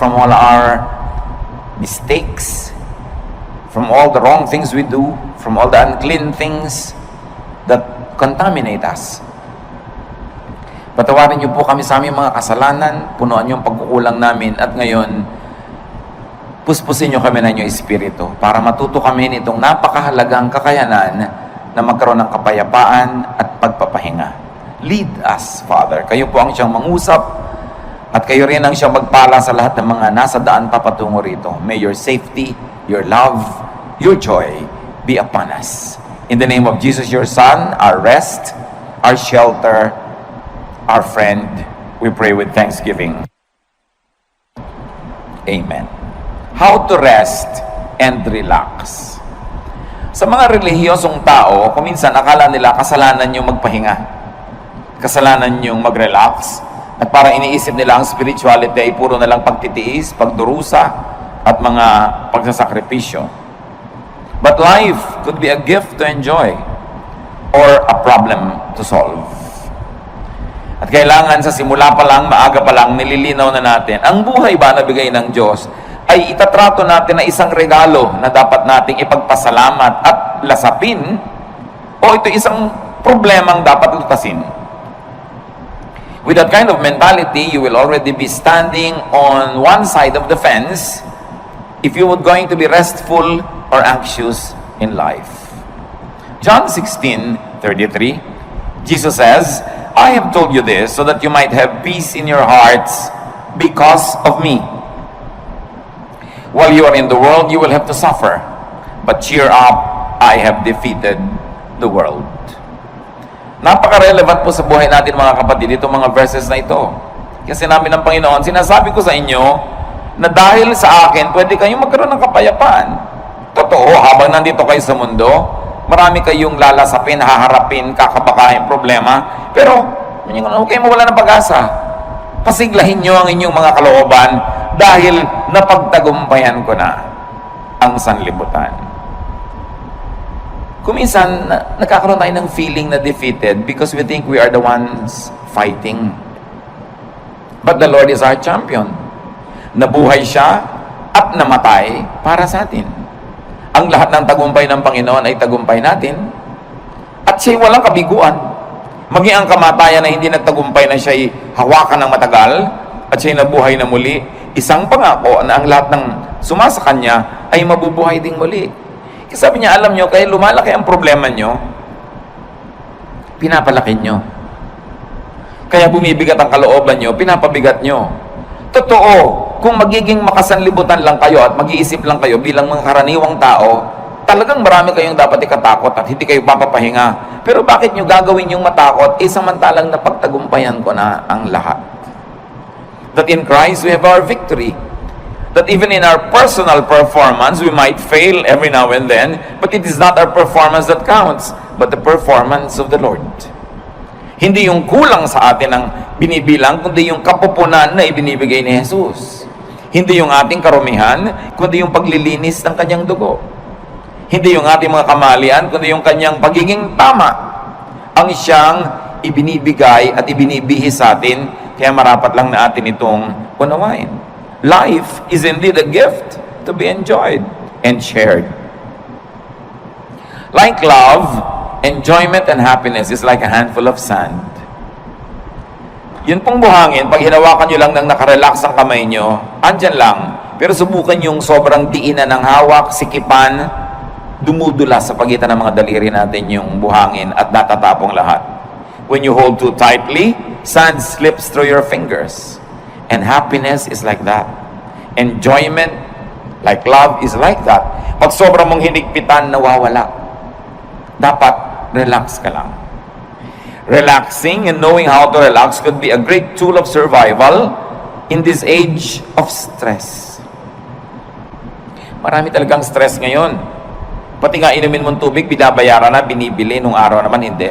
from all our mistakes, from all the wrong things we do, from all the unclean things that contaminate us. Patawarin niyo po kami sa aming mga kasalanan, punuan niyo ang pagkukulang namin, at ngayon, puspusin niyo kami ng inyong Espiritu para matuto kami nitong napakahalagang kakayanan na magkaroon ng kapayapaan at pagpapahinga. Lead us, Father. Kayo po ang siyang mangusap at kayo rin ang siyang magpala sa lahat ng mga nasa daan papatungo rito. May your safety, your love, your joy be upon us. In the name of Jesus, your Son, our rest, our shelter, our friend, we pray with thanksgiving. Amen. How to rest and relax. Sa mga relihiyosong tao, kuminsan akala nila kasalanan yung magpahinga. Kasalanan yung mag-relax. At parang iniisip nila ang spirituality ay puro na lang pagtitiis, pagdurusa, at mga pagsasakripisyo. But life could be a gift to enjoy or a problem to solve. At kailangan sa simula pa lang, maaga pa lang, nililinaw na natin, ang buhay ba na bigay ng Diyos ay itatrato natin na isang regalo na dapat nating ipagpasalamat at lasapin, o ito isang problemang dapat lutasin. With that kind of mentality, you will already be standing on one side of the fence if you were going to be restful or anxious in life. John 16:33, Jesus says, I have told you this so that you might have peace in your hearts because of me. While you are in the world, you will have to suffer. But cheer up, I have defeated the world. Napaka-relevant po sa buhay natin mga kapatid, itong mga verses na ito. Kasi namin ng Panginoon, sinasabi ko sa inyo na dahil sa akin, pwede kayong magkaroon ng kapayapaan. Totoo, habang nandito kayo sa mundo, marami kayong lalasapin, haharapin, kakabakahin problema. Pero, huwag kayong mawala ng pag-asa. Pasiglahin nyo ang inyong mga kalooban dahil napagtagumpayan ko na ang sanlibutan. Kuminsan, nagkakaroon tayo ng feeling na defeated because we think we are the ones fighting. But the Lord is our champion. Nabuhay siya at namatay para sa atin. Ang lahat ng tagumpay ng Panginoon ay tagumpay natin. At siya'y walang kabiguan. Maging ang kamatayan na hindi nagtagumpay na siya'y hawakan ng matagal at siya'y nabuhay na muli, isang pangako na ang lahat ng sumasa kanya ay mabubuhay ding muli. Kasi sabi niya, alam nyo, kaya lumalaki ang problema nyo, pinapalaki nyo. Kaya bumibigat ang kalooban nyo, pinapabigat nyo. Totoo, kung magiging makasanlibutan lang kayo at mag-iisip lang kayo bilang mga karaniwang tao, talagang marami kayong dapat ikatakot at hindi kayo papapahinga. Pero bakit nyo gagawin yung matakot? Samantalang napagtagumpayan ko na ang lahat. That in Christ we have our victory. That even in our personal performance, we might fail every now and then, but it is not our performance that counts, but the performance of the Lord. Hindi yung kulang sa atin ang binibilang, kundi yung kapupunan na ibinibigay ni Jesus. Hindi yung ating karumihan, kundi yung paglilinis ng kanyang dugo. Hindi yung ating mga kamalian, kundi yung kanyang pagiging tama. Ang siyang ibinibigay at ibinibihis sa atin, kaya marapat lang na atin itong unawain. Life is indeed a gift to be enjoyed and shared. Like love, enjoyment and happiness is like a handful of sand. Yun pong buhangin, pag hinawakan nyo lang ng nakarelax ang kamay nyo, andyan lang. Pero subukan yung sobrang diinan ng hawak, sikipan, dumudula sa pagitan ng mga daliri natin yung buhangin at natatapong lahat. When you hold too tightly, sand slips through your fingers. And happiness is like that. Enjoyment, like love, is like that. Pag sobrang mong hinigpitan, nawawala. Dapat, relax ka lang. Relaxing and knowing how to relax could be a great tool of survival in this age of stress. Marami talagang stress ngayon. Pati nga inumin mong tubig, binabayaran na, binibili, nung araw naman hindi.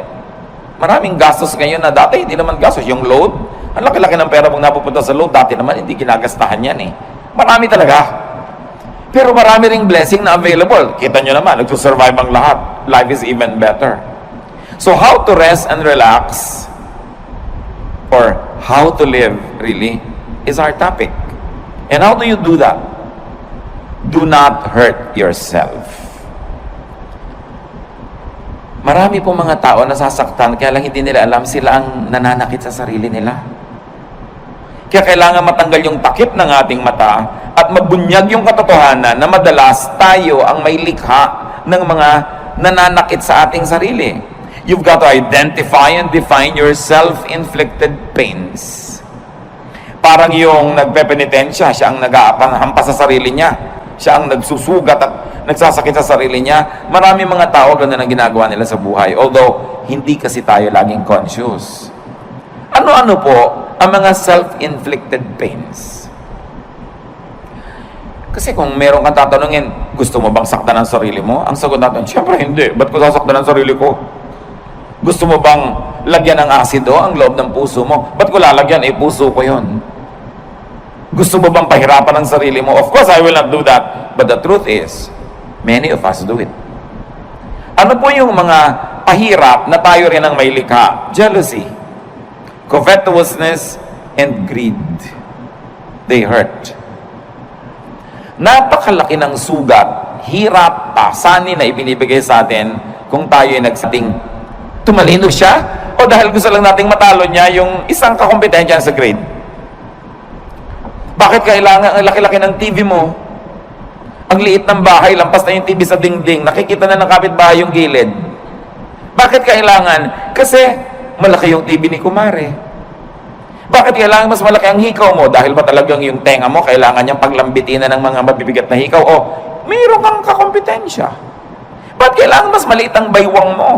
Maraming gastos ngayon na dati hindi naman gastos. Yung load, ang laki-laki ng pera mong napupunta sa load, dati naman hindi ginagastahan yan eh. Marami talaga. Pero marami ring blessing na available. Kita nyo naman, nagsusurvive ang lahat. Life is even better. So how to rest and relax, or how to live really, is our topic. And how do you do that? Do not hurt yourself. Marami po mga tao nasasaktan, kaya lang hindi nila alam sila ang nananakit sa sarili nila. Kaya kailangan matanggal yung takip ng ating mata at mabunyag yung katotohanan na madalas tayo ang may likha ng mga nananakit sa ating sarili. You've got to identify and define your self-inflicted pains. Parang yung nagpepenitensya, siya ang nag-aapanghampas sa sarili niya. Siya ang nagsusugat at nagsasakit sa sarili niya. Marami mga tao ganun ang ginagawa nila sa buhay. Although, hindi kasi tayo laging conscious. Ano-ano po ang mga self-inflicted pains? Kasi kung meron kang tatanungin, gusto mo bang saktan ang sarili mo? Ang sagot natin, siyempre hindi. Ba't ko sasaktan ang sarili ko? Gusto mo bang lagyan ng asido ang loob ng puso mo? Ba't ko lalagyan? Puso ko yun. Gusto mo bang pahirapan ang sarili mo? Of course, I will not do that. But the truth is, many of us do it. Ano po yung mga pahirap na tayo rin ang may likha? Jealousy, covetousness, and greed. They hurt. Napakalaki ng sugat, hirap, pasanin na ibinibigay sa atin kung tayo ay nagsating tumalino siya o dahil gusto lang nating matalo niya yung isang kakompetensya sa grade. Bakit kailangan ang laki-laki ng TV mo? Ang liit ng bahay, lampas na yung TV sa dingding, nakikita na ng kapitbahay yung gilid. Bakit kailangan? Kasi malaki yung TV ni Kumare. Bakit kailangan mas malaki ang hikaw mo? Dahil ba talagang yung tenga mo, kailangan niyang paglambitin na ng mga mabibigat na hikaw? O mayroon kang kakompetensya. Bakit kailangan mas maliit ang baywang mo?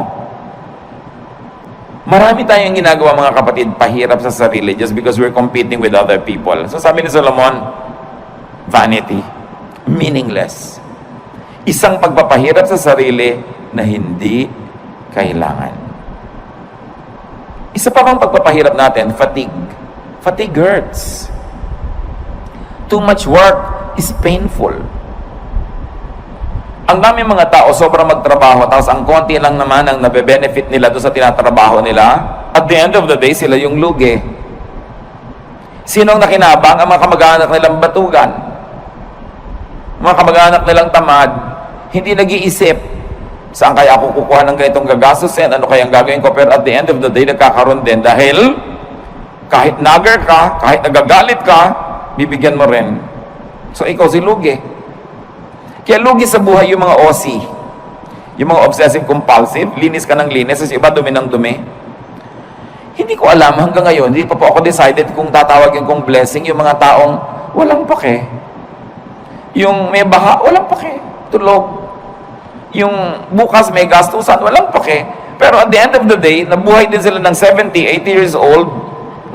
Marami tayong ginagawa mga kapatid, pahirap sa sarili just because we're competing with other people. So sabi ni Solomon, vanity, meaningless. Isang pagpapahirap sa sarili na hindi kailangan. Isa pa bang pagpapahirap natin, fatigue. Fatigue hurts. Too much work is painful. Ang dami mga tao sobrang magtrabaho tapos ang konti lang naman ang nabe-benefit nila doon sa tinatrabaho nila. At the end of the day, sila yung lugi. Sinong nakinabang? Ang mga kamag-anak nilang batugan. Mga kamag-anak nilang tamad. Hindi nag-iisip, saan kaya ako kukuha ng ganitong gagastusin? Ano kayang gagawin ko? Pero at the end of the day, nagkakaroon din dahil kahit nagger ka, kahit nagagalit ka, bibigyan mo rin. So ikaw si lugi. Kaya lugi sa buhay yung mga OC, yung mga obsessive-compulsive, linis ka ng linis, kasi iba dumi ng dumi. Hindi ko alam hanggang ngayon, hindi pa po ako decided kung tatawagin kong blessing yung mga taong walang pake. Yung may baha, walang pake. Tulog. Yung bukas may gastusan, walang pake. Pero at the end of the day, nabuhay din sila ng 70, 80 years old,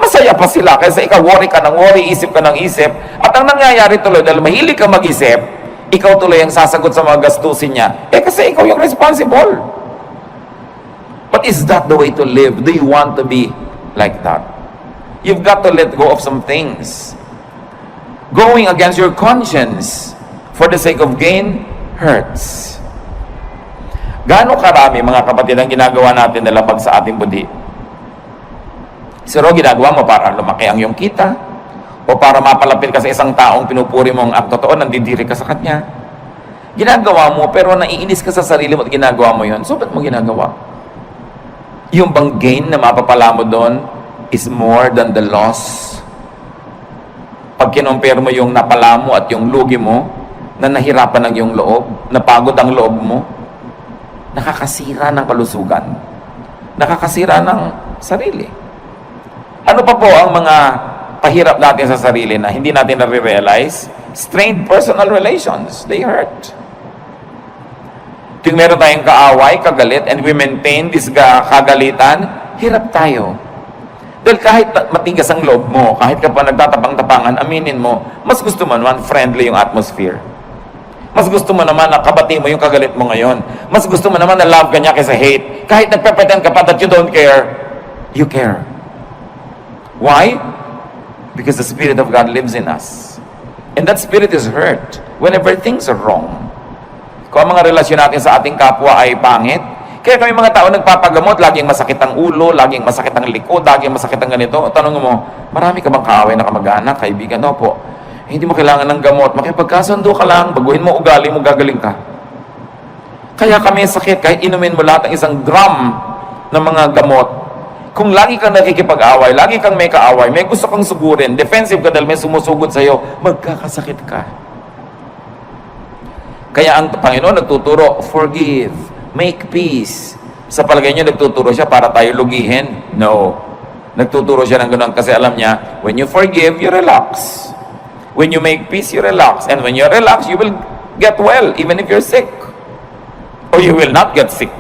masaya pa sila kasi ikaw worry ka ng worry, isip ka ng isip. At ang nangyayari tuloy, dahil mahilig ka mag-isip, ikaw tuloy ang sasagot sa mga gastusin niya. Kasi ikaw yung responsible. But is that the way to live? Do you want to be like that? You've got to let go of some things. Going against your conscience for the sake of gain hurts. Gaano karami mga kapatid ang ginagawa natin na labag sa ating budi? Siro, ginagawa mo para lumaki ang iyong kita, o para mapalapit ka sa isang taong pinupuri mo ang totoo, nandidiri ka sa kanya. Ginagawa mo, pero naiinis ka sa sarili mo at ginagawa mo yun. So, ba't mo ginagawa? Yung bang gain na mapapala mo doon is more than the loss. Pag kinumpare mo yung napala mo at yung lugi mo, na nahirapan ang iyong loob, napagod ang loob mo, nakakasira ng kalusugan. Nakakasira ng sarili. Ano pa po ang mga pahirap natin sa sarili na hindi natin na-realize? Strained personal relations. They hurt. Tuwing meron tayong kaaway, kagalit, and we maintain this kagalitan, hirap tayo. Dahil kahit matigas ang loob mo, kahit ka pa nagtatapang-tapangan, aminin mo, mas gusto mo naman friendly yung atmosphere. Mas gusto mo naman na kabati mo yung kagalit mo ngayon. Mas gusto mo naman na love ka niya kaysa hate. Kahit nagpapretend ka pa that you don't care, you care. Why? Because the Spirit of God lives in us. And that Spirit is hurt whenever things are wrong. Kung ang mga relasyon natin sa ating kapwa ay pangit, kaya kami mga tao nagpapagamot, laging masakit ang ulo, laging masakit ang likod, laging masakit ang ganito. Tanong mo, marami ka bang kaaway na kamag-anak, kaibigan? No po. Hindi mo kailangan ng gamot. Makipagkasundo ka lang, baguhin mo ugali mo, gagaling ka. Kaya kami sakit, kahit inumin mo lahat ng 1 gram ng mga gamot, kung lagi kang nakikipag-away, lagi kang may kaaway, may gusto kang sugurin, defensive ka dahil may sumusugod sa'yo, magkakasakit ka. Kaya ang Panginoon nagtuturo, forgive, make peace. Sa palagay niyo, nagtuturo siya para tayo lugihin? No. Nagtuturo siya ng ganoon kasi alam niya, when you forgive, you relax. When you make peace, you relax. And when you relax, you will get well, even if you're sick. Or you will not get sick.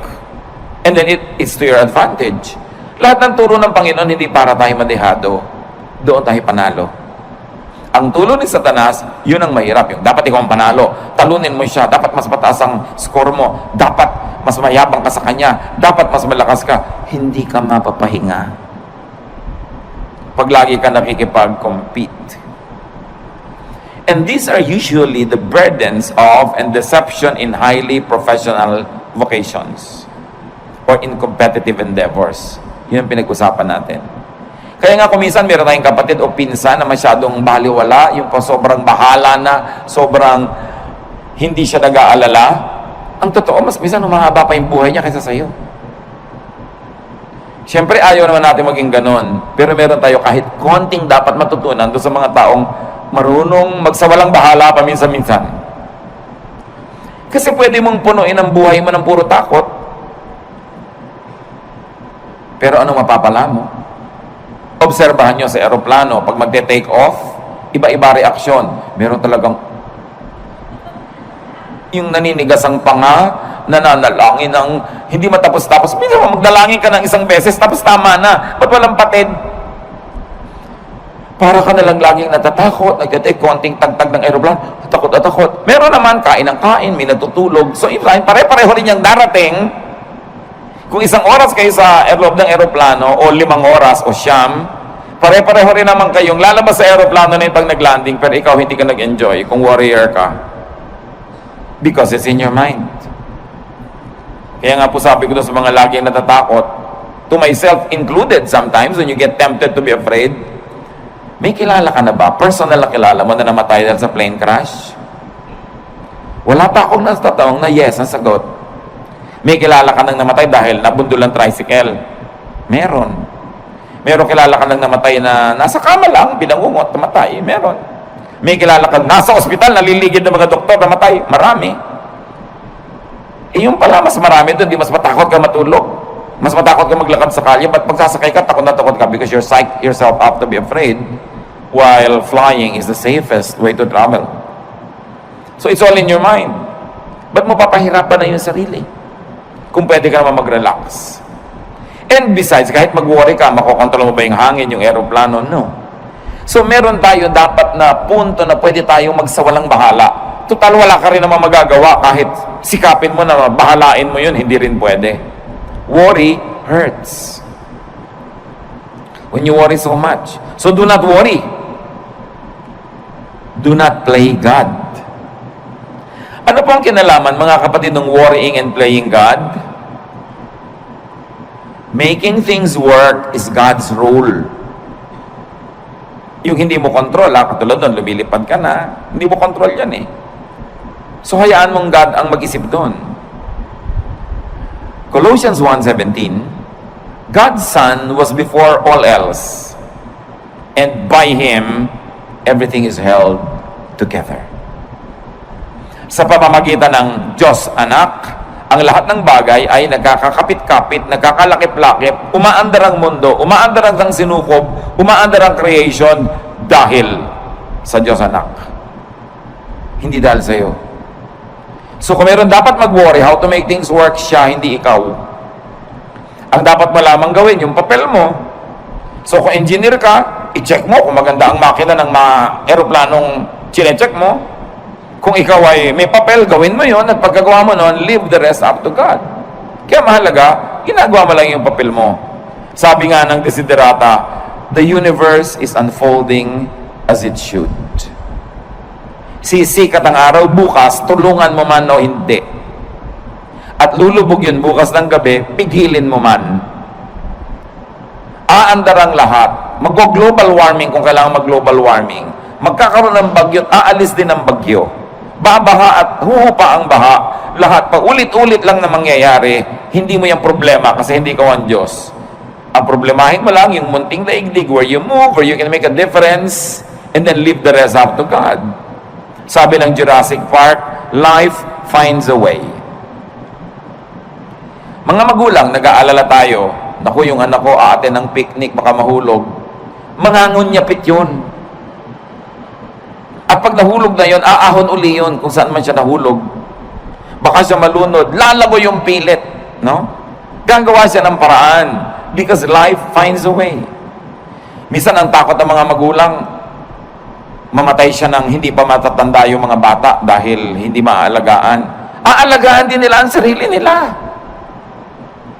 And then it's to your advantage. Lahat ng turo ng Panginoon, hindi para tayo madehado. Doon tayo panalo. Ang tulo ni Satanas, yun ang mahirap. Yung dapat ikaw ang panalo. Talunin mo siya. Dapat mas mataas ang score mo. Dapat mas mayabang ka sa kanya. Dapat mas malakas ka. Hindi ka mapapahinga. Pag lagi ka nakikipag-compete. And these are usually the burdens of and deception in highly professional vocations or in competitive endeavors. Yun ang pinag-usapan natin. Kaya nga kuminsan meron tayong kapatid o pinsan na masyadong baliwala, yung sobrang bahala na, sobrang hindi siya nag-aalala. Ang totoo, mas minsan humahaba pa yung buhay niya kaysa sa'yo. Siyempre, ayaw naman natin maging ganon. Pero meron tayo kahit konting dapat matutunan doon sa mga taong marunong magsawalang bahala paminsan-minsan. Kasi pwede mong punuin ang buhay mo ng puro takot. Pero anong mapapala mo? Obserbahan nyo sa aeroplano, pag magte-take off, iba-iba reaksyon. Meron talagang yung naninigas ang panga, nananalangin ng hindi matapos-tapos. Minsan magdalangin ka ng 1 beses, tapos tama na. Ba't walang patid? Para ka nalang laging natatakot, nagtitake konting tagtag ng aeroplano, takot at takot. Meron naman, kain ng kain, may natutulog. So, pare-pareho rin yung darating. Kung 1 oras kayo sa loob ng aeroplano, o 5 oras, o siyam, pare-pareho rin naman kayong lalabas sa aeroplano na yung pag nag-landing, pero ikaw hindi ka nag-enjoy kung warrior ka. Because it's in your mind. Kaya nga po sabi ko doon sa mga laging natatakot, to myself included sometimes, when you get tempted to be afraid, may kilala ka na ba? Personal na kilala mo na namatay dahil sa plane crash? Wala pa akong natatawang na yes ang sagot. May kilala ka nang namatay dahil nabundol ang tricycle? Meron. Meron kilala ka nang namatay na nasa kama lang, binangungot, namatay? Meron. May kilala ka nasa ospital, naliligid ng mga doktor, namatay? Marami. Eh yung pala, mas marami doon, di mas matakot ka matulog. Mas matakot ka maglakad sa kalye, but pagsasakay ka, takot na takot ka because you're psyched yourself up to be afraid, while flying is the safest way to travel. So it's all in your mind. Ba't mo papahirapan na yung sarili? Kung pwede ka naman mag-relax. And besides, kahit mag-worry ka, makokontrol mo ba yung hangin, yung aeroplano? No. So meron tayo dapat na punto na pwede tayong magsawalang bahala. Total, wala ka rin naman magagawa kahit sikapin mo na bahalain mo yun, hindi rin pwede. Worry hurts. When you worry so much. So do not worry. Do not play God. Ano po ang kinalaman, mga kapatid, ng worrying and playing God? Making things work is God's role. Yung hindi mo control, katulad doon, lumilipad ka na, hindi mo control yan eh. So hayaan mong God ang mag-isip doon. Colossians 1:17, God's Son was before all else, and by Him, everything is held together. Sa pamamagitan ng Diyos Anak, ang lahat ng bagay ay nagkakakapit-kapit, nagkakalakip-lakip, umaandar ang mundo, umaandar ang sinukob, umaandar ang creation dahil sa Diyos Anak. Hindi dahil sa iyo. So kung meron dapat mag-worry how to make things work, siya, hindi ikaw. Ang dapat mo lamang gawin, yung papel mo. So kung engineer ka, i-check mo kung maganda ang makina ng mga aeroplanong chine-check mo. Kung ikaw ay may papel, gawin mo yon, at pagkagawa mo nun, leave the rest up to God. Kaya mahalaga, ginagawa mo lang yung papel mo. Sabi nga ng Desiderata, the universe is unfolding as it should. Sisikat ang araw bukas, tulungan mo man o hindi. At lulubog yun bukas ng gabi, pigilin mo man. Aandar ang lahat. Mag-global warming kung kailangan mag-global warming. magkakaroon ng bagyo at aalis din ang bagyo. Babaha at huhupa ang baha. Lahat pa ulit-ulit lang na mangyayari. Hindi mo yung problema kasi hindi ka ang Diyos. Ang problemahin mo lang yung munting daigdig where you move, where you can make a difference, and then leave the rest up to God. Sabi ng Jurassic Park, life finds a way. Mga magulang, nag-aalala tayo, naku, yung anak ko aaten ng picnic, baka mahulog. Mangangunyapit yun. At pag nahulog na yun, aahon uli yun kung saan man siya nahulog. Baka siya malunod, lalago yung pilit. No? Gagawa siya ng paraan because life finds a way. Minsan ang takot ng mga magulang, mamatay siya ng hindi pa matatanda yung mga bata dahil hindi maaalagaan. Aalagaan din nila ang sarili nila.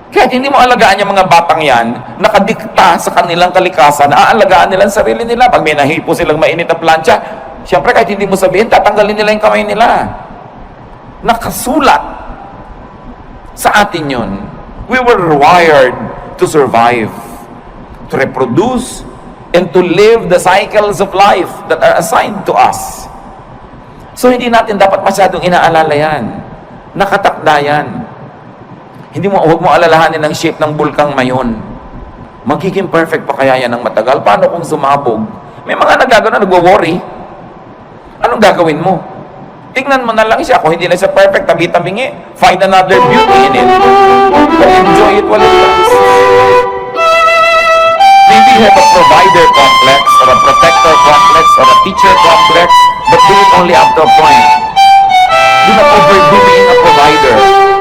Kahit hindi mo alagaan yung mga batang yan, nakadikta sa kanilang kalikasan, aalagaan nila ang sarili nila. Pag may nahipo silang mainit na plancha, siyempre kahit hindi mo sabihin, tatanggalin nila yung kamay nila. Nakasulat sa atin yun. We were wired to survive, to reproduce, and to live the cycles of life that are assigned to us. So hindi natin dapat masyadong inaalala yan. Nakatakda yan. Huwag mo alalahanin ang shape ng bulkang mayon. Magiging perfect pa kaya yan ng matagal? Paano kung sumabog? May mga nagagano, nagwo-worry. Anong gagawin mo? Tingnan mo na lang siya. Kung hindi na siya perfect, tabi-tabingi, find another beauty in it. But enjoy it while it lasts. Maybe you have a provider complex, or a protector complex, or a teacher complex, but do it only up to a point. Do not overdo being a provider.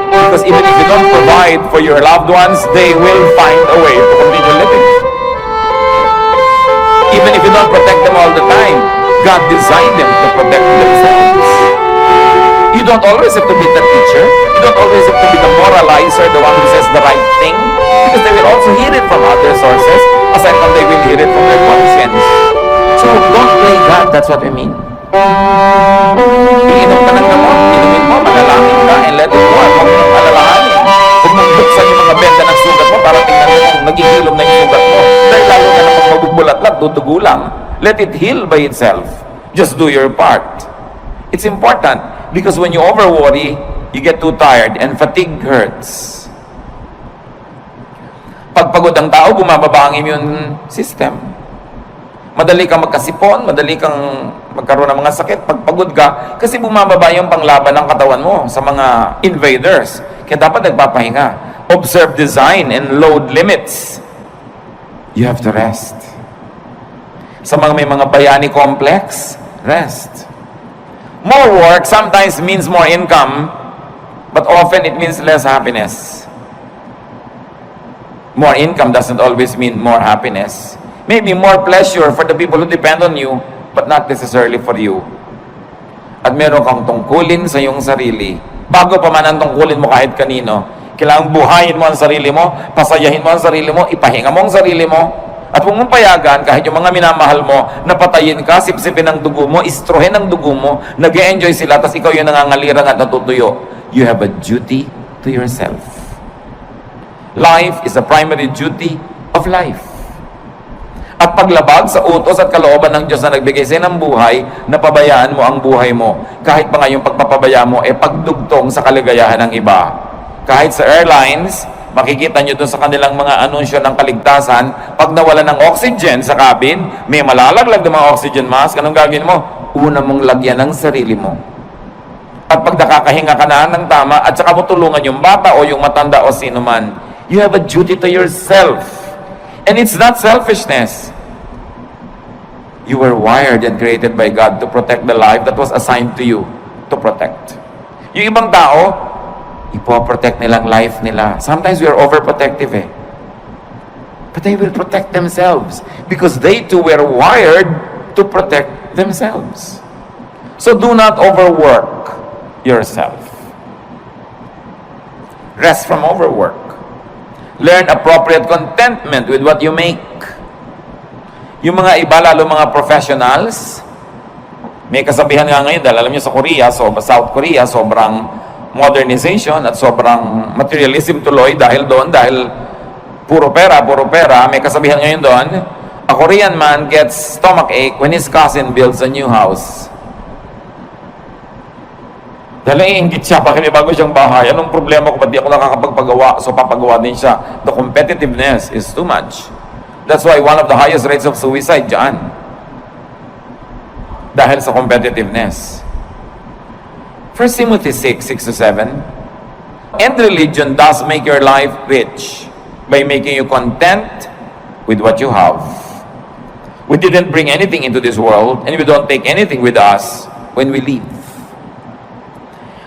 Because even if you don't provide for your loved ones, they will find a way to continue living. Even if you don't protect them all the time, God designed them to protect themselves. You don't always have to be the teacher. You don't always have to be the moralizer, the one who says the right thing. Because they will also hear it from other sources, aside from they will hear it from their conscience. So don't play God, that's what we mean. Iinom ka ng gamot, inumin mo, manalangin ka, and let it go. Huwag mong alalahanin. Huwag mong buksan yung mga benda ng sugat mo para tingnan mo kung nagigilom na yung sugat mo. Dahil lalo na namang mabugbulat-lat, dudugo lang. Let it heal by itself. Just do your part. It's important because when you over-worry, you get too tired and fatigue hurts. Pag pagod ang tao, bumababa ang immune system. Madali kang magkasipon, madali kang magkaroon ng mga sakit pag pagod ka kasi bumababa yung panglaban ng katawan mo sa mga invaders. Kaya dapat nagpapahinga. Observe design and load limits. You have to rest. Sa mga may mga bayani complex, rest. More work sometimes means more income, but often it means less happiness. More income doesn't always mean more happiness. Maybe more pleasure for the people who depend on you, but not necessarily for you. At meron kang tungkulin sa iyong sarili. Bago pa man ang tungkulin mo kahit kanino, kailangang buhayin mo ang sarili mo, pasayahin mo ang sarili mo, ipahinga mo ang sarili mo, at huwag mong payagan kahit yung mga minamahal mo, napatayin ka, sipsipin ang dugo mo, istrohin ang dugo mo, nag-e-enjoy sila, tapos ikaw yung nangangalirang at natutuyo. You have a duty to yourself. Life is a primary duty of life. At paglabag sa utos at kalooban ng Diyos na nagbigay sa ng buhay, napabayaan mo ang buhay mo. Kahit pa nga yung pagpapabaya mo, pagdugtong sa kaligayahan ng iba. Kahit sa airlines, makikita nyo dun sa kanilang mga anunsyo ng kaligtasan, pag nawala ng oxygen sa cabin, may malalaglag ng mga oxygen mask, anong gagawin mo? Una mong lagyan ng sarili mo. At pag nakakahinga ka na ng tama, at saka mo tulungan yung bata o yung matanda o sino man, you have a duty to yourself. And it's not selfishness. You were wired and created by God to protect the life that was assigned to you to protect. Yung ibang tao, ipoprotect nilang life nila. Sometimes we are overprotective But they will protect themselves because they too were wired to protect themselves. So do not overwork yourself. Rest from overwork. Learn appropriate contentment with what you make. Yung mga iba, lalo mga professionals, may kasabihan nga ngayon, dahil alam nyo sa Korea, South Korea, sobrang modernization at sobrang materialism tuloy dahil doon, dahil puro pera, may kasabihan ngayon doon, A Korean man gets stomachache when his cousin builds a new house. Dahil naiinggit siya, bakit may bago siyang bahay? Anong problema ko? Ba't di ako nakakapagpagawa? So papagawa din siya. The competitiveness is too much. That's why one of the highest rates of suicide dyan. Dahil sa competitiveness. 1 Timothy 6:6-7. And religion does make your life rich by making you content with what you have. We didn't bring anything into this world, and we don't take anything with us when we leave.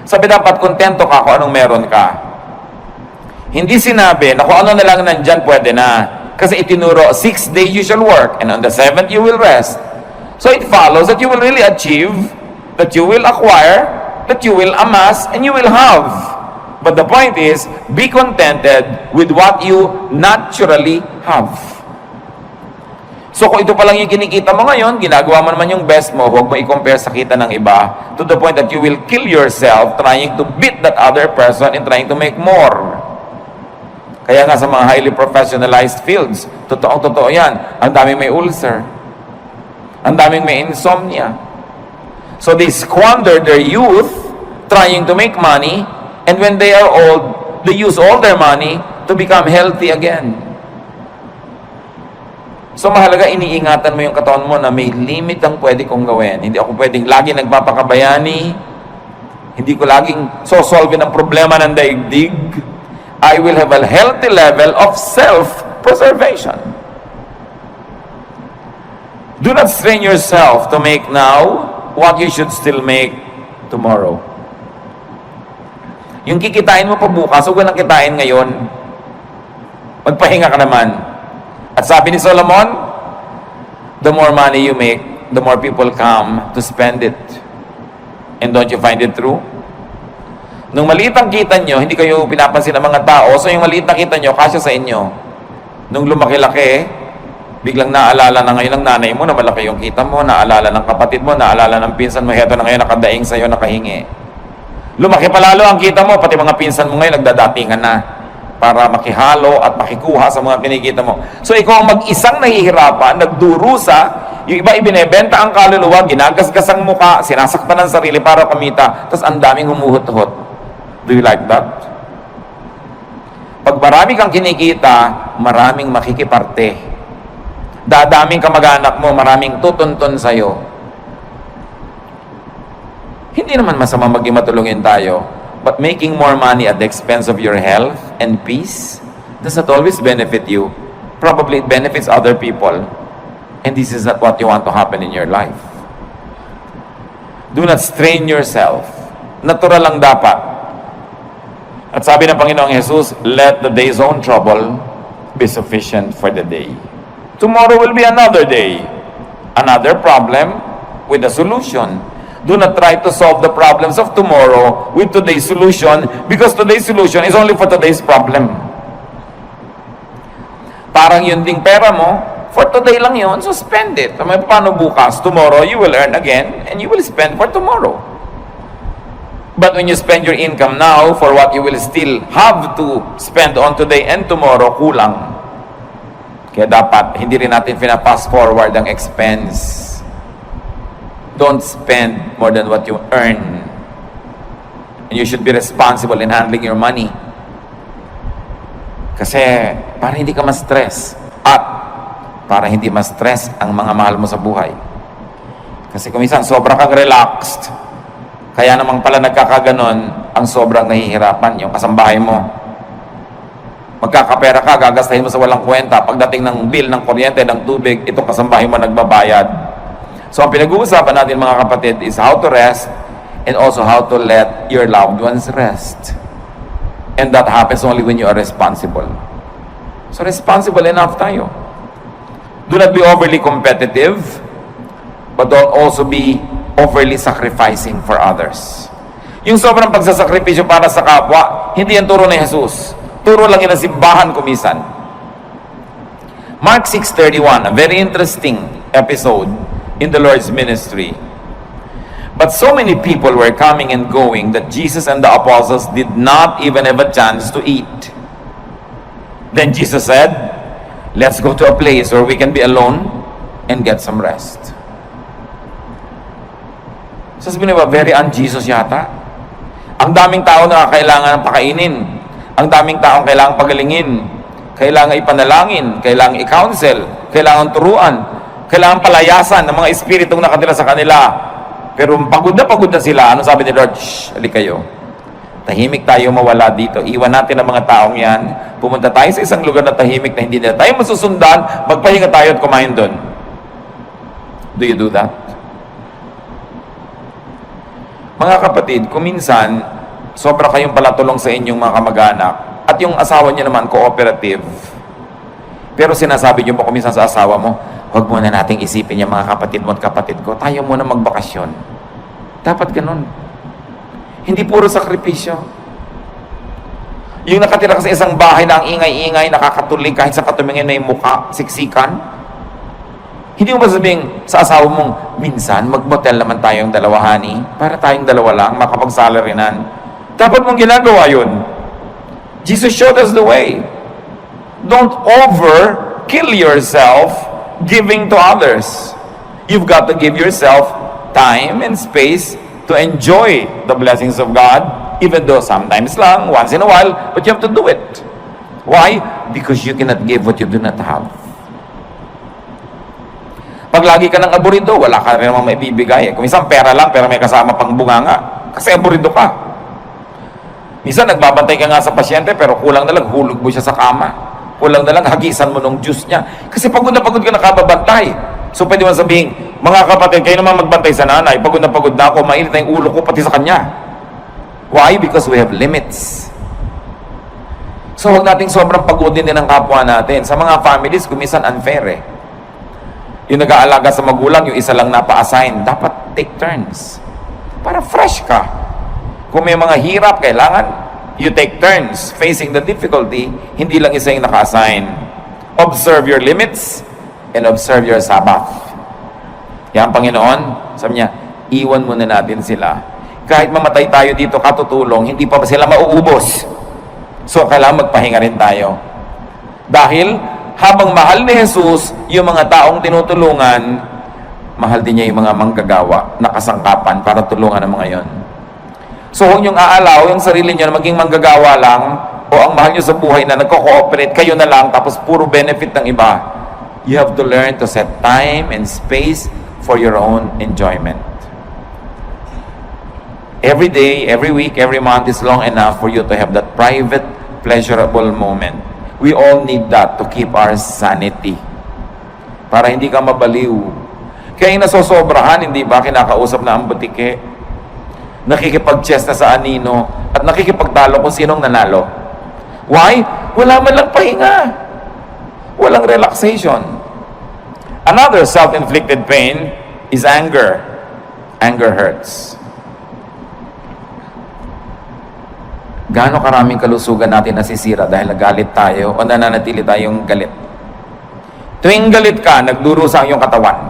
Sabi dapat kontento ka kung anong meron ka. Hindi sinabi na kung ano na lang nandyan pwede na. Kasi itinuro, 6 days you shall work, and on the 7th you will rest. So it follows that you will really achieve, that you will acquire, that you will amass, and you will have. But the point is, be contented with what you naturally have. So kung ito pa lang yung kinikita mo ngayon, ginagawa mo naman yung best mo, huwag mo i-compare sa kita ng iba to the point that you will kill yourself trying to beat that other person and trying to make more. Kaya nga sa mga highly professionalized fields, totoo yan, ang daming may ulcer, ang daming may insomnia. So they squander their youth trying to make money, and when they are old, they use all their money to become healthy again. So mahalaga, iniingatan mo yung katawan mo na may limit ang pwede kong gawin. Hindi ako pwedeng lagi nagpapakabayani. Hindi ko laging sosolve ang problema ng daigdig. I will have a healthy level of self-preservation. Do not strain yourself to make now what you should still make tomorrow. Yung kikitain mo pa bukas, huwag nang kitain ngayon. Magpahinga ka naman. At sabi ni Solomon, the more money you make, the more people come to spend it. And don't you find it true? Nung maliit ang kita nyo, hindi kayo pinapansin ng mga tao, so yung maliit na kita nyo, kasya sa inyo. Nung lumaki-laki, biglang naalala na ngayon ng nanay mo na malaki yung kita mo, naalala ng kapatid mo, naalala ng pinsan mo, heto na ngayon nakadaing sa'yo, nakahingi. Lumaki palalo ang kita mo, pati mga pinsan mo ngayon nagdadatingan na para makihalo at makikuha sa mga kinikita mo. So ikaw ang mag-isang nahihirapan, nagdurusa, yung iba ibinebenta ang kaluluwa, ginagasgas ang muka, sinasaktan ang sarili para kumita, tapos ang daming humuhot-hot. Do you like that? Pag marami kang kinikita, maraming makikiparte. Dadaming kamag-anak mo, maraming tutuntun sa'yo. Hindi naman masama maging matulungin tayo. But making more money at the expense of your health and peace does not always benefit you. Probably it benefits other people. And this is not what you want to happen in your life. Do not strain yourself. Natural lang dapat. At sabi ng Panginoong Jesus, let the day's own trouble be sufficient for the day. Tomorrow will be another day. Another problem with a solution. Do not try to solve the problems of tomorrow with today's solution, because today's solution is only for today's problem. Parang yun ding pera mo, for today lang yun, so spend it. Paano bukas? Tomorrow you will earn again, and you will spend for tomorrow. But when you spend your income now for what you will still have to spend on today and tomorrow, kulang. Kaya dapat, hindi rin natin pina-pass forward ang expense. Don't spend more than what you earn. And you should be responsible in handling your money. Kasi para hindi ka ma-stress at para hindi ma-stress ang mga mahal mo sa buhay. Kasi kung minsan sobrang kang relaxed, kaya namang pala nagkakaganon, ang sobrang nahihirapan yung kasambahay mo. Magkakapera ka, gagastahin mo sa walang kwenta. Pagdating ng bill ng kuryente, ng tubig, itong kasambahay mo nagbabayad. So, ang pinag-uusapan natin mga kapatid is how to rest and also how to let your loved ones rest. And that happens only when you are responsible. So, responsible enough tayo. Do not be overly competitive, but don't also be overly sacrificing for others. Yung sobrang pagsasakripisyo para sa kapwa, hindi yan turo ni Jesus. Turo lang yan ang simbahan kumisan. Mark 6:31, a very interesting episode in the Lord's ministry. But so many people were coming and going that Jesus and the apostles did not even have a chance to eat. Then Jesus said, Let's go to a place where we can be alone and get some rest. Sasabihin ba, very un-Jesus yata? Ang daming tao na kailangan pakainin. Ang daming taong kailangan pagalingin. Kailangan ipanalangin. Kailangan i-counsel. Kailangan turuan. Kailangan palayasan ng mga espiritong nakatira sa kanila. Pero pagod na sila. Ano sabi ni Lord? Shh, halik kayo. Tahimik tayo mawala dito. Iwan natin ang mga taong yan. Pumunta tayo sa isang lugar na tahimik na hindi na tayo masusundan. Magpahinga tayo at kumain doon. Do you do that? Mga kapatid, kung minsan, sobra kayong palatulong sa inyong mga kamag-anak at yung asawa niyo naman cooperative, pero sinasabi niyo po kung minsan sa asawa mo, huwag muna nating isipin yung mga kapatid mo at kapatid ko, tayo muna magbakasyon. Dapat ganun. Hindi puro sakripisyo. Yung nakatira ka sa isang bahay na ang ingay-ingay, nakakatulig kahit sa katumingin na yung mukha, siksikan, hindi mo ba sabihin sa asawa mong, minsan, mag-motel naman tayong dalawa, honey, para tayong dalawa lang, makapag-salarinan. Dapat mong ginagawa yun. Jesus showed us the way. Don't kill yourself giving to others. You've got to give yourself time and space to enjoy the blessings of God, even though sometimes lang, once in a while, but you have to do it. Why? Because you cannot give what you do not have. Pag lagi ka ng aburido, wala ka rin naman maibibigay. Kung minsan pera lang, pero may kasama pang bunganga. Kasi aburido ka. Minsan nagbabantay ka nga sa pasyente, pero kulang na lang, hulog mo siya sa kama. Kulang na lang, hagisan mo ng juice niya. Kasi pagod ka nakababantay. So pwede mo sabihin, mga kapatid, kayo naman magbantay sa nanay. Pagod na ako, mainit na yung ulo ko pati sa kanya. Why? Because we have limits. So huwag nating sobrang pagodin din ang kapwa natin. Sa mga families, kumisan unfair eh. Yung nag-aalaga sa magulang, yung isa lang napa-assign, dapat take turns. Para fresh ka. Kung may mga hirap, kailangan you take turns facing the difficulty, hindi lang isa yung naka-assign. Observe your limits and observe your Sabbath. Yan, Panginoon, sabi niya, iwan muna natin sila. Kahit mamatay tayo dito katutulong, hindi pa sila mauubos. So, kailangan magpahinga rin tayo. Dahil, habang mahal ni Jesus yung mga taong tinutulungan, mahal din niya yung mga manggagawa na kasangkapan para tulungan ang mga yon. So huwag niyong aalaw yung sarili niyo na maging manggagawa lang o ang mahal niyo sa buhay na nagko-cooperate kayo na lang tapos puro benefit ng iba. You have to learn to set time and space for your own enjoyment. Every day, every week, every month is long enough for you to have that private, pleasurable moment. We all need that to keep our sanity. Para hindi ka mabaliw. Kaya yung nasosobrahan, hindi ba, kinakausap na ang butike, nakikipag-chess na sa anino, at nakikipagtalo kung sinong nanalo. Why? Wala man lang pahinga. Walang relaxation. Another self-inflicted pain is anger. Anger hurts. Gaano karaming kalusugan natin nasisira dahil nagalit tayo o nananatili tayong galit. Tuwing galit ka, nagdurusa ang iyong katawan.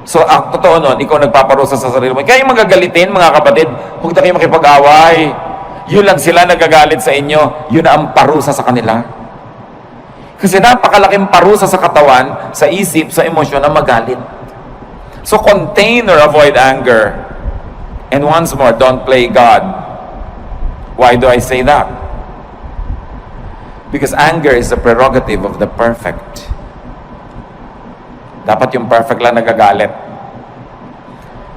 So, ang totoo nun, ikaw nagpaparusa sa sarili mo. Kaya yung magagalitin, mga kapatid, huwag na kayo makipag-away. Yun lang sila nagagalit sa inyo. Yun na ang parusa sa kanila. Kasi napakalaking parusa sa katawan, sa isip, sa emosyon na magalit. So, contain or avoid anger. And once more, don't play God. Why do I say that? Because anger is the prerogative of the perfect. Dapat yung perfect lang nagagalit.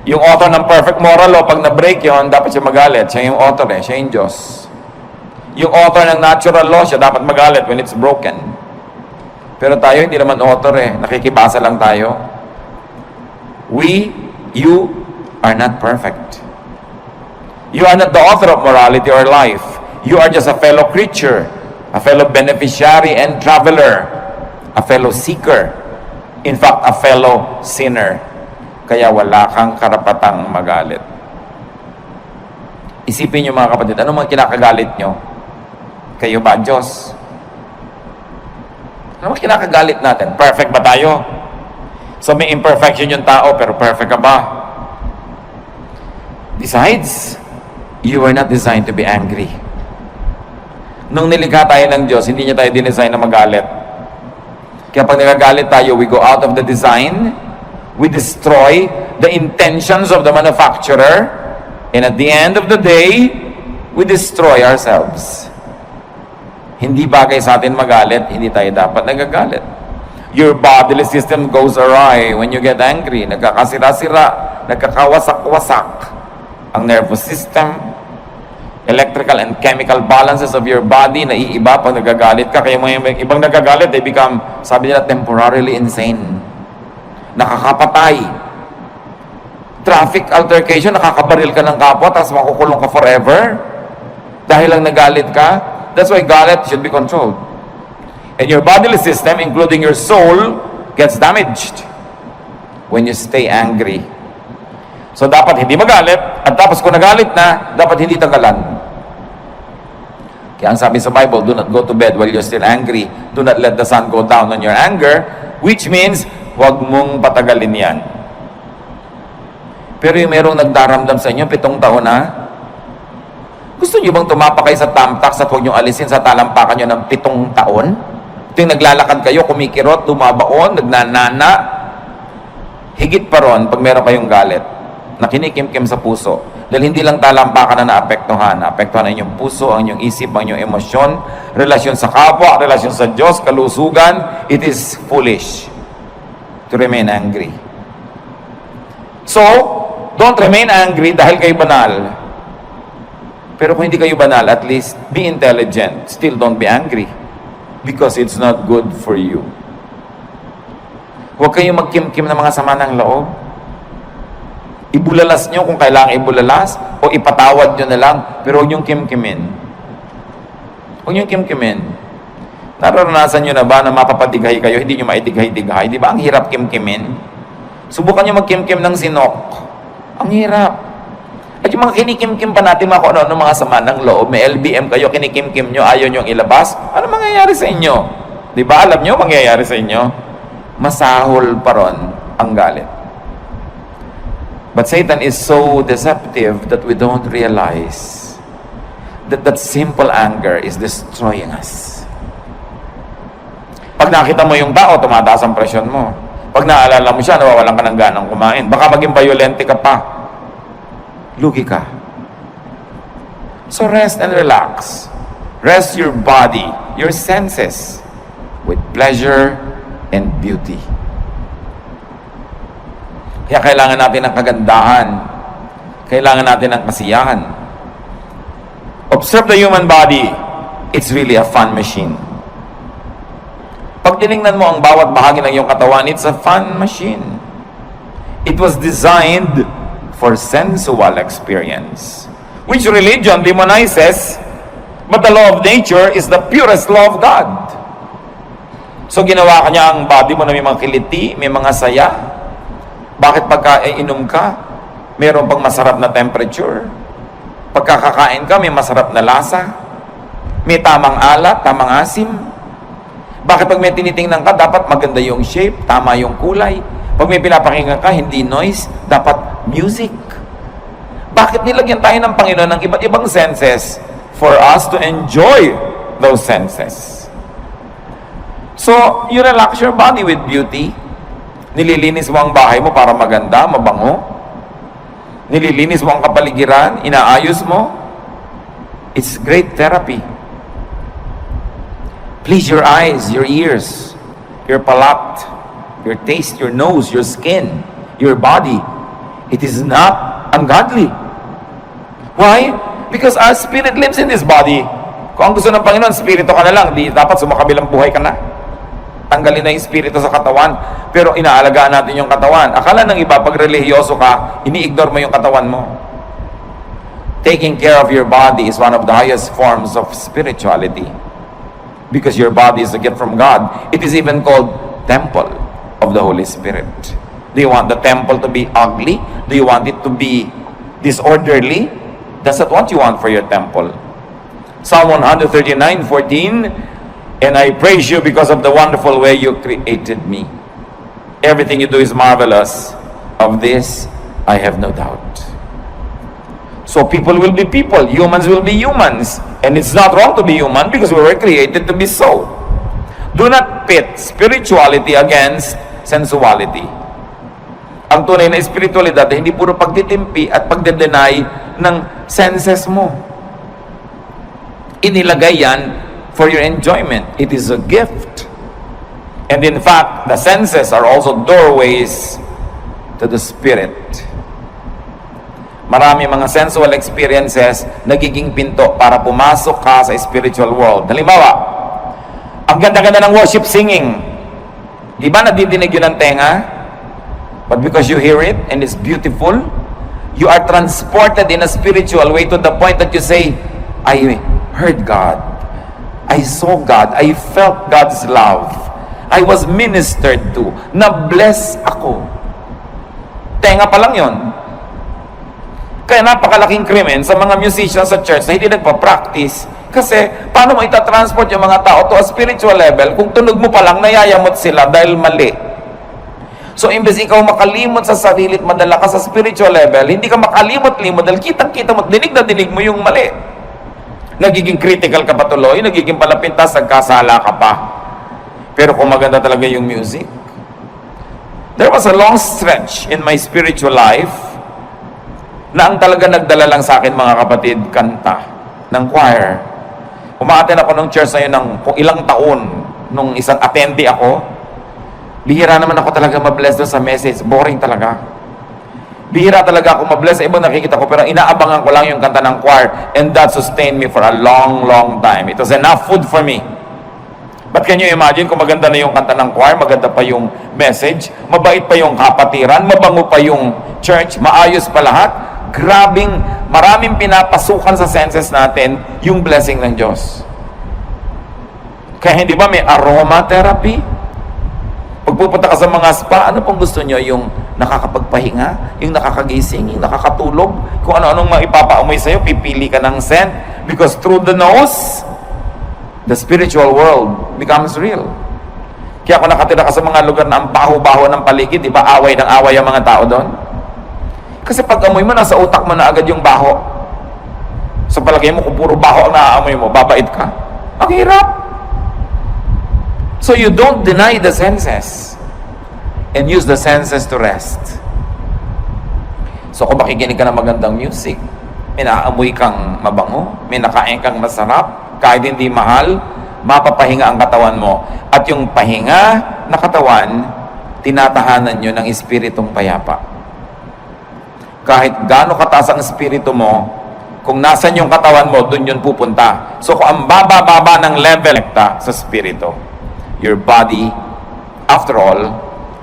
Yung author ng perfect moral law, pag na-break yun, dapat siya magalit. Siya yung author eh, siya yung Diyos. Yung author ng natural law, siya dapat magalit when it's broken. Pero tayo, hindi naman author eh. Nakikibasa lang tayo. You are not perfect. You are not the author of morality or life. You are just a fellow creature, a fellow beneficiary and traveler, a fellow seeker, in fact, a fellow sinner. Kaya wala kang karapatang magalit. Isipin niyo mga kapatid, ano mga kinakagalit nyo? Kayo ba, Diyos? Ano mga kinakagalit natin? Perfect ba tayo? So may imperfection yung tao, pero perfect ka ba? Besides, you were not designed to be angry. Nung nilikha tayo ng Diyos, hindi niya tayo dinesign na magalit. Kaya pag nagagalit tayo, we go out of the design, we destroy the intentions of the manufacturer, and at the end of the day, we destroy ourselves. Hindi bagay sa atin magalit, hindi tayo dapat nagagalit. Your bodily system goes awry when you get angry. Nagkakasira-sira, nagkakawasak-wasak ang nervous system, electrical and chemical balances of your body naiiba pag nagagalit ka. Kaya mga ibang nagagalit, they become, sabi nila, temporarily insane. Nakakapatay. Traffic altercation, nakakabaril ka ng kapwa, tapos makukulong ka forever. Dahil lang nagalit ka. That's why galit should be controlled. And your bodily system, including your soul, gets damaged when you stay angry. So dapat hindi magalit, at tapos kung nagalit na, dapat hindi tagalan. Kaya ang sabi sa Bible, do not go to bed while you're still angry. Do not let the sun go down on your anger, which means, huwag mong patagalin yan. Pero yung merong nagdaramdam sa inyo, 7 taon na, gusto nyo bang tumapak kayo sa tamtax at huwag nyo alisin sa talampakan nyo ng 7 taon? Ito yung naglalakad kayo, kumikirot, dumabaon, nagnanana. Higit pa ron pag meron kayong galit na kinikimkim sa puso. Dahil hindi lang talampakan na naapektuhan na inyong puso, ang inyong isip, ang inyong emosyon, relasyon sa kapwa, relasyon sa Diyos, kalusugan. It is foolish to remain angry. So, don't remain angry dahil kayo banal. Pero kung hindi kayo banal, at least be intelligent. Still don't be angry. Because it's not good for you. Huwag kayong magkimkim ng mga sama ng loob. Ibulalas nyo kung kailangan ibulalas, o ipatawad nyo na lang, pero huwag nyong kimkimin. Huwag nyong kimkimin. Nararanasan nyo na ba na mapapadighay kayo, hindi nyo maidighay-dighay? Di ba ang hirap kimkimin? Subukan nyo magkimkim ng sinok. Ang hirap. At yung mga kinikimkim pa natin, mga kung ano mga sama ng loob, may LBM kayo, kinikimkim nyo, ayaw nyo ilabas, ano mangyayari sa inyo? Di ba alam nyo mangyayari sa inyo? Masahol pa ron ang galit. But Satan is so deceptive that we don't realize that simple anger is destroying us. Pag nakita mo yung tao, tumataas ang presyon mo. Pag naalala mo siya, nawawalan ka ng ganang kumain. Baka maging violente ka pa. Lugi ka. So rest and relax. Rest your body, your senses with pleasure and beauty. Kaya kailangan natin ng kagandahan. Kailangan natin ng kasiyahan. Observe the human body. It's really a fun machine. Pag tinignan mo ang bawat bahagi ng iyong katawan, it's a fun machine. It was designed for sensual experience, which religion demonizes, but the law of nature is the purest law of God. So ginawa kanya ang body mo na may mga kiliti, may mga saya. Bakit pagka inom ka, mayroon pang masarap na temperature? Pagkakakain ka, may masarap na lasa? May tamang alat, tamang asim? Bakit pag may tinitingnan ka, dapat maganda yung shape, tama yung kulay? Pag may pinapakinggan ka, hindi noise, dapat music. Bakit nilagyan tayo ng Panginoon ng iba't ibang senses for us to enjoy those senses? So, you relax your body with beauty. Nililinis mo ang bahay mo para maganda, mabango. Nililinis mo ang kapaligiran, inaayos mo. It's great therapy. Please your eyes, your ears, your palate, your taste, your nose, your skin, your body. It is not ungodly. Why? Because our spirit lives in this body. Kung ang gusto ng Panginoon, spirito ka na lang, di dapat sumakabilang buhay ka na. Tanggalin na yung spirito sa katawan, pero inaalagaan natin yung katawan. Akala ng iba, pag relihiyoso ka, ini-ignore mo yung katawan mo. Taking care of your body is one of the highest forms of spirituality. Because your body is a gift from God. It is even called temple of the Holy Spirit. Do you want the temple to be ugly? Do you want it to be disorderly? That's not what you want for your temple. Psalm 139:14, and I praise you because of the wonderful way you created me. Everything you do is marvelous. Of this, I have no doubt. So people will be people. Humans will be humans. And it's not wrong to be human because we were created to be so. Do Do not pit spirituality against sensuality. Ang tunay na espiritualidad ay hindi puro pagtitimpi at pagde-deny ng senses mo. Inilagay yan for your enjoyment. It is a gift. And in fact, the senses are also doorways to the spirit. Marami mga sensual experiences nagiging pinto para pumasok ka sa spiritual world. Halimbawa, ang ganda-ganda ng worship singing. Di ba nadidinig yun ng tenga? But because you hear it and it's beautiful, you are transported in a spiritual way to the point that you say, I heard God. I saw God. I felt God's love. I was ministered to. Na-bless ako. Tenga pa lang yun. Kaya napakalaking krimen sa mga musicians sa church na hindi nagpa-practice. Kasi, paano mo itatransport yung mga tao to a spiritual level kung tunog mo pa lang, nayayamot sila dahil mali. So, imbes ikaw makalimot sa sarili at madala ka sa spiritual level, hindi ka makalimot-limot dahil kitang-kita mo, dinig na dinig mo yung mali. Nagiging critical ka pa tuloy, nagiging palapintas, nagkasala ka pa. Pero kung maganda talaga yung music. There was a long stretch in my spiritual life na ang talaga nagdala lang sa akin, mga kapatid, kanta ng choir. Umaaten ako ng church na yun ng ilang taon, nung isang attendee ako. Bihira naman ako talaga mabless doon sa message. Boring talaga. Bihira talaga ako mabless sa ibang nakikita ko, pero inaabangan ko lang yung kanta ng choir, and that sustained me for a long, long time. It was enough food for me. But can you imagine kung maganda na yung kanta ng choir, maganda pa yung message, mabait pa yung kapatiran, mabango pa yung church, maayos pa lahat? Grabing, maraming pinapasukan sa senses natin yung blessing ng Diyos. Kaya hindi ba may aromatherapy? Pagpupunta ka sa mga spa, ano pong gusto nyo? Yung nakakapagpahinga, yung nakakagising, yung nakakatulog, kung ano-anong maipapaamoy sa'yo, pipili ka ng scent. Because through the nose, the spiritual world becomes real. Kaya kung nakatira ka sa mga lugar na ang baho-baho ng paligid, di ba away ng away ang mga tao doon? Kasi pag amoy mo, nasa utak mo na agad yung baho. Sa palagay mo, kung puro baho ang naaamoy mo, babait ka. Ang hirap. So you don't deny the senses and use the senses to rest. So kung makikinig ka ng magandang music, may naaamoy kang mabango, may nakain kang masarap, kahit hindi mahal, mapapahinga ang katawan mo. At yung pahinga na katawan, tinatahanan nyo ng espiritong payapa. Kahit gaano kataas ang espiritu mo, kung nasan yung katawan mo, dun yun pupunta. So kung ang baba-baba ng level sa espiritu, your body, after all,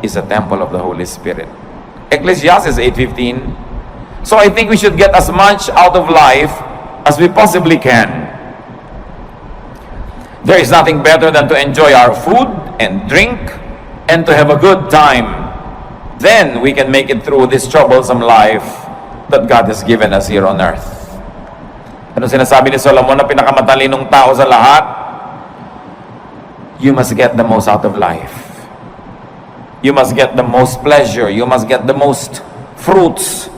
is a temple of the Holy Spirit. Ecclesiastes 8:15. So I think we should get as much out of life as we possibly can. There is nothing better than to enjoy our food and drink and to have a good time. Then we can make it through this troublesome life that God has given us here on earth. Ano sinasabi ni Solomon na pinakamatalinong tao sa lahat? You must get the most out of life. You must get the most pleasure. You must get the most fruits.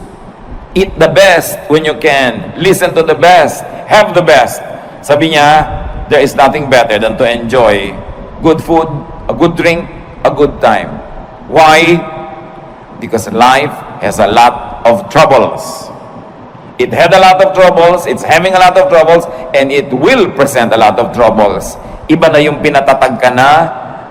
Eat the best when you can. Listen to the best. Have the best. Sabi niya, there is nothing better than to enjoy good food, a good drink, a good time. Why? Because life has a lot of troubles. It had a lot of troubles, it's having a lot of troubles, and it will present a lot of troubles. Iba na yung pinatatag ka na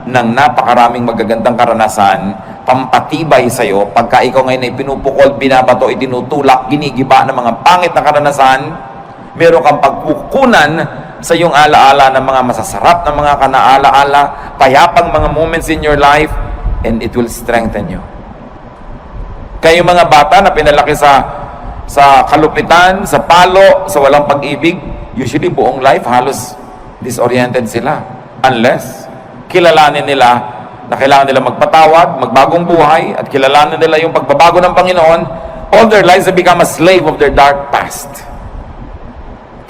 ng napakaraming magagandang karanasan, pampatibay sa'yo, pagka ikaw ngayon ay pinupukol, binabato, itinutulak, ginigiba ng mga pangit na karanasan, meron kang pagkukunan sa iyong alaala ng mga masasarap na mga kanaalaala, payapang mga moments in your life, and it will strengthen you. Kaya yung mga bata na pinalaki sa kalupitan, sa palo, sa walang pag-ibig, usually buong life halos disoriented sila. Unless kilalanin nila na kailangan nila magpatawad, magbagong buhay, at kilalanin nila yung pagbabago ng Panginoon, all their lives they become a slave of their dark past.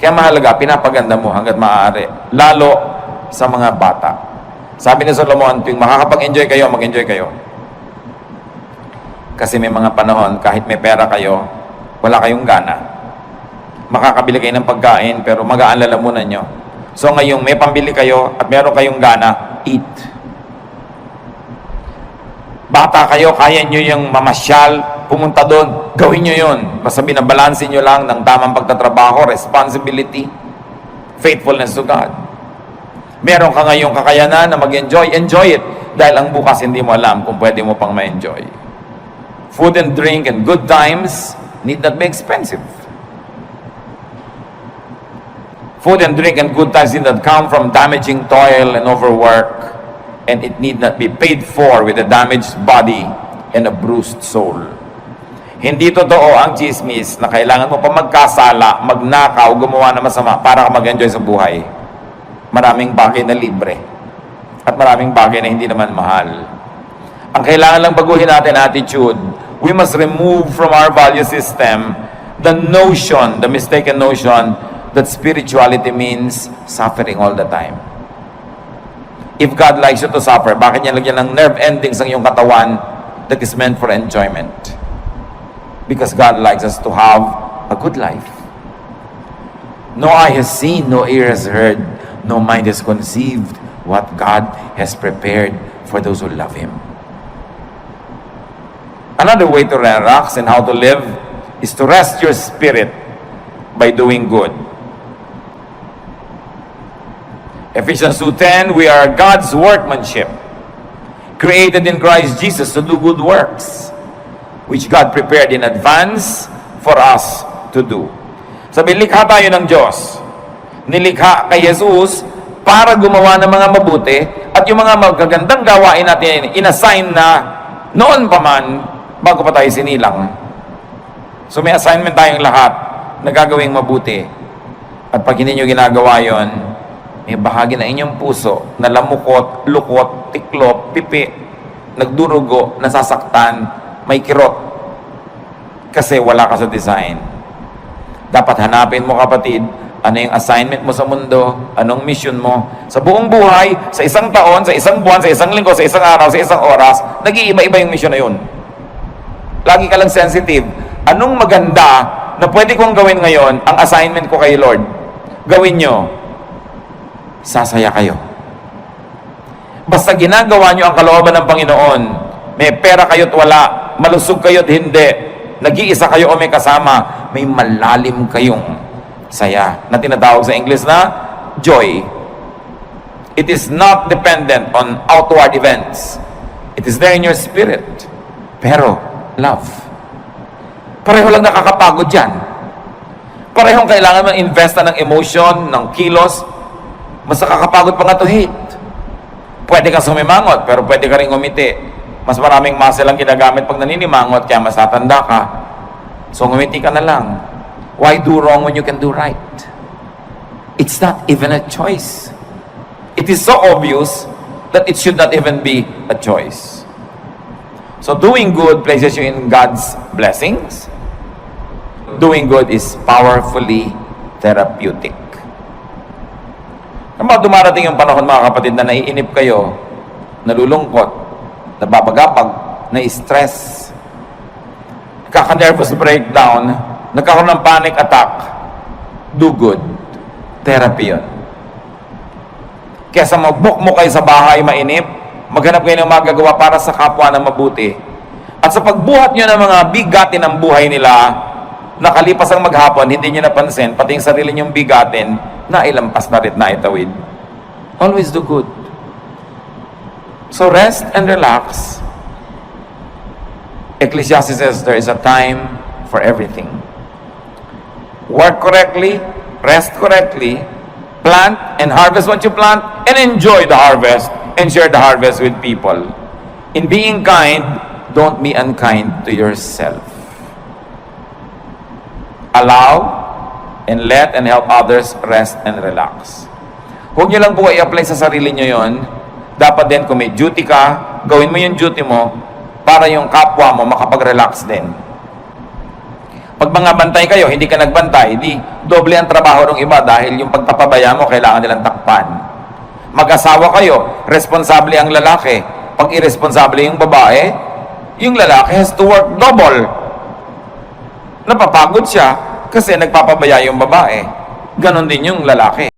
Kaya mahalaga, pinapaganda mo hanggat maaari, lalo sa mga bata. Sabi ni Solomon, tuwing makakapag-enjoy kayo, mag-enjoy kayo. Kasi may mga panahon, kahit may pera kayo, wala kayong gana. Makakabili kayo ng pagkain, pero mag-aalala muna nyo. So ngayong may pambili kayo at meron kayong gana, eat. Bata kayo, kaya nyo yung mamasyal, pumunta doon, gawin nyo yun. Basta binabalansin nyo lang ng tamang pagtatrabaho, responsibility, faithfulness to God. Meron ka ngayong kakayanan na mag-enjoy, enjoy it. Dahil ang bukas hindi mo alam kung pwede mo pang ma-enjoy. Food and drink and good times need not be expensive. Food and drink and good times need not come from damaging toil and overwork, and it need not be paid for with a damaged body and a bruised soul. Hindi totoo ang chismis na kailangan mo pa magkasala, magnakaw, gumawa na masama para ka mag-enjoy sa buhay. Maraming bagay na libre at maraming bagay na hindi naman mahal. Ang kailangan lang baguhin natin attitude. We must remove from our value system the notion, the mistaken notion that spirituality means suffering all the time. If God likes you to suffer, bakit niya lagyan ng nerve endings ang iyong katawan that is meant for enjoyment? Because God likes us to have a good life. No eye has seen, no ear has heard, no mind has conceived what God has prepared for those who love Him. Another way to relax and how to live is to rest your spirit by doing good. Ephesians 2:10, we are God's workmanship, created in Christ Jesus to do good works, which God prepared in advance for us to do. Sabi, likha tayo ng Diyos. Nilikha kay Jesus para gumawa ng mga mabuti at yung mga magagandang gawain natin, inassign na noon pa man, bago pa tayo sinilang. So may assignment tayong lahat na gagawing mabuti. At pag hindi nyo ginagawa yon, may bahagi na inyong puso na lamukot, lukot, tiklop, pipi, nagdurugo, nasasaktan, may kirot. Kasi wala ka sa design. Dapat hanapin mo, kapatid, ano yung assignment mo sa mundo, anong mission mo. Sa buong buhay, sa isang taon, sa isang buwan, sa isang linggo, sa isang araw, sa isang oras, nag-iiba-iba yung mission na yun. Lagi ka lang sensitive. Anong maganda na pwede kong gawin ngayon, ang assignment ko kay Lord? Gawin nyo. Sasaya kayo. Basta ginagawa nyo ang kalooban ng Panginoon, may pera kayo't wala, malusog kayo't hindi, nag-iisa kayo o may kasama, may malalim kayong saya na tinatawag sa English na joy. It is not dependent on outward events. It is there in your spirit. Pero, love. Pareho lang nakakapagod yan. Parehong kailangan mo investa ng emotion, ng kilos. Mas nakakapagod pa nga to hate. Pwede kang sumimangot, pero pwede ka rin umiti. Mas maraming muscle ang ginagamit pag naninimangot, kaya mas tatanda ka. So, umiti ka na lang. Why do wrong when you can do right? It's not even a choice. It is so obvious that it should not even be a choice. So doing good places you in God's blessings. Doing good is powerfully therapeutic. Kapag dumarating yung panahon, mga kapatid, na naiinip kayo, nalulungkot, nababagapag, na-stress, kaka-nervous breakdown, nagkakaroon ng panic attack, do good. Therapy yun. Kesa mag-book mo kayo sa bahay, mainip, maghanap kayo ng magagawa para sa kapwa na mabuti. At sa pagbuhat nyo ng mga bigatin ng buhay nila, nakalipas ang maghapon, hindi nyo napansin, pati yung sarili nyong bigatin, nailampas na rin, naitawid. Always do good. So rest and relax. Ecclesiastes says there is a time for everything. Work correctly, rest correctly, plant and harvest what you plant, and enjoy the harvest and share the harvest with people. In being kind, don't be unkind to yourself. Allow and let and help others rest and relax. Huwag nyo lang po i-apply sa sarili nyo yon. Dapat din kung may duty ka, gawin mo yung duty mo para yung kapwa mo makapag-relax din. Pag mga bantay kayo, hindi ka nagbantay, di doble ang trabaho ng iba dahil yung pagpapabaya mo, kailangan nilang takpan. Mag-asawa kayo, responsable ang lalaki. Pag irresponsable yung babae, yung lalaki has to work double. Napapagod siya kasi nagpapabaya yung babae. Ganon din yung lalaki.